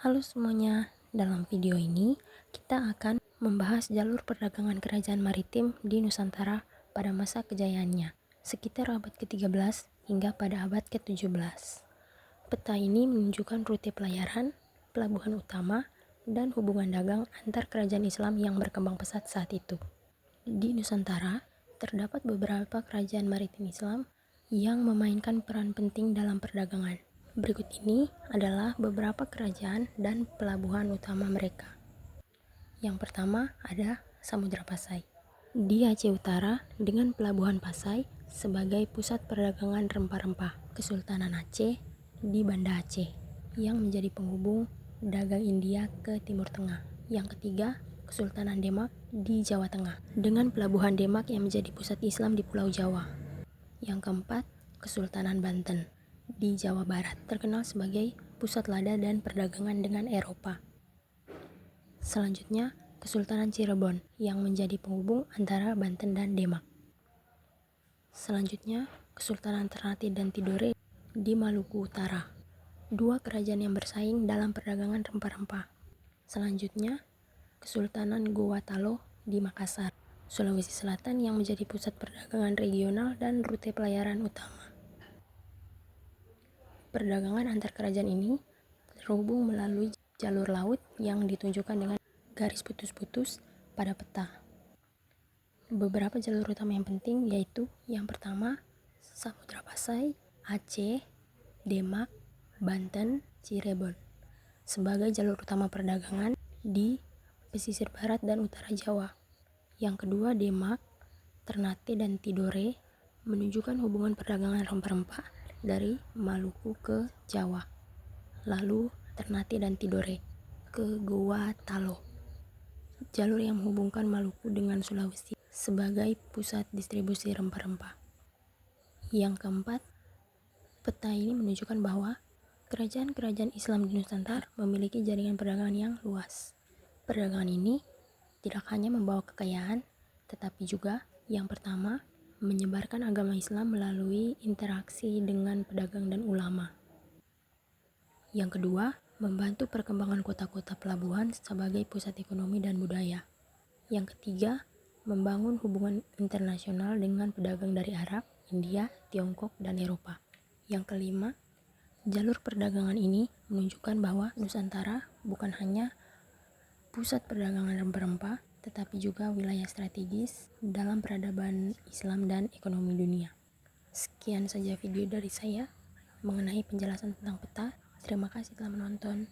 Halo semuanya, dalam video ini kita akan membahas jalur perdagangan kerajaan maritim di Nusantara pada masa kejayaannya, sekitar abad ke-13 hingga pada abad ke-17. Peta ini menunjukkan rute pelayaran, pelabuhan utama, dan hubungan dagang antar kerajaan Islam yang berkembang pesat saat itu. Di Nusantara, terdapat beberapa kerajaan maritim Islam yang memainkan peran penting dalam perdagangan. Berikut ini adalah beberapa kerajaan dan pelabuhan utama mereka. Yang pertama ada Samudra Pasai. Di Aceh Utara dengan pelabuhan Pasai sebagai pusat perdagangan rempah-rempah. Kesultanan Aceh di Banda Aceh yang menjadi penghubung dagang India ke Timur Tengah. Yang ketiga, Kesultanan Demak di Jawa Tengah dengan pelabuhan Demak yang menjadi pusat Islam di Pulau Jawa. Yang keempat, Kesultanan Banten di Jawa Barat, terkenal sebagai pusat lada dan perdagangan dengan Eropa. Selanjutnya, Kesultanan Cirebon yang menjadi penghubung antara Banten dan Demak. Selanjutnya, Kesultanan Ternate dan Tidore di Maluku Utara, dua kerajaan yang bersaing dalam perdagangan rempah-rempah. Selanjutnya, Kesultanan Gowatalo di Makassar, Sulawesi Selatan yang menjadi pusat perdagangan regional dan rute pelayaran utama. Perdagangan antar kerajaan ini terhubung melalui jalur laut yang ditunjukkan dengan garis putus-putus pada peta. Beberapa jalur utama yang penting yaitu yang pertama, Samudra Pasai, Aceh, Demak, Banten, Cirebon sebagai jalur utama perdagangan di pesisir barat dan utara Jawa. Yang kedua, Demak, Ternate, dan Tidore menunjukkan hubungan perdagangan rempah-rempah dari Maluku ke Jawa. Lalu Ternate dan Tidore ke Gowatalo, jalur yang menghubungkan Maluku dengan Sulawesi sebagai pusat distribusi rempah-rempah. Yang keempat, peta ini menunjukkan bahwa kerajaan-kerajaan Islam di Nusantara memiliki jaringan perdagangan yang luas. Perdagangan ini tidak hanya membawa kekayaan, tetapi juga yang pertama, menyebarkan agama Islam melalui interaksi dengan pedagang dan ulama. Yang kedua, membantu perkembangan kota-kota pelabuhan sebagai pusat ekonomi dan budaya. Yang ketiga, membangun hubungan internasional dengan pedagang dari Arab, India, Tiongkok, dan Eropa. Yang kelima, jalur perdagangan ini menunjukkan bahwa Nusantara bukan hanya pusat perdagangan rempah-rempah, tetapi juga wilayah strategis dalam peradaban Islam dan ekonomi dunia. Sekian saja video dari saya mengenai penjelasan tentang peta. Terima kasih telah menonton.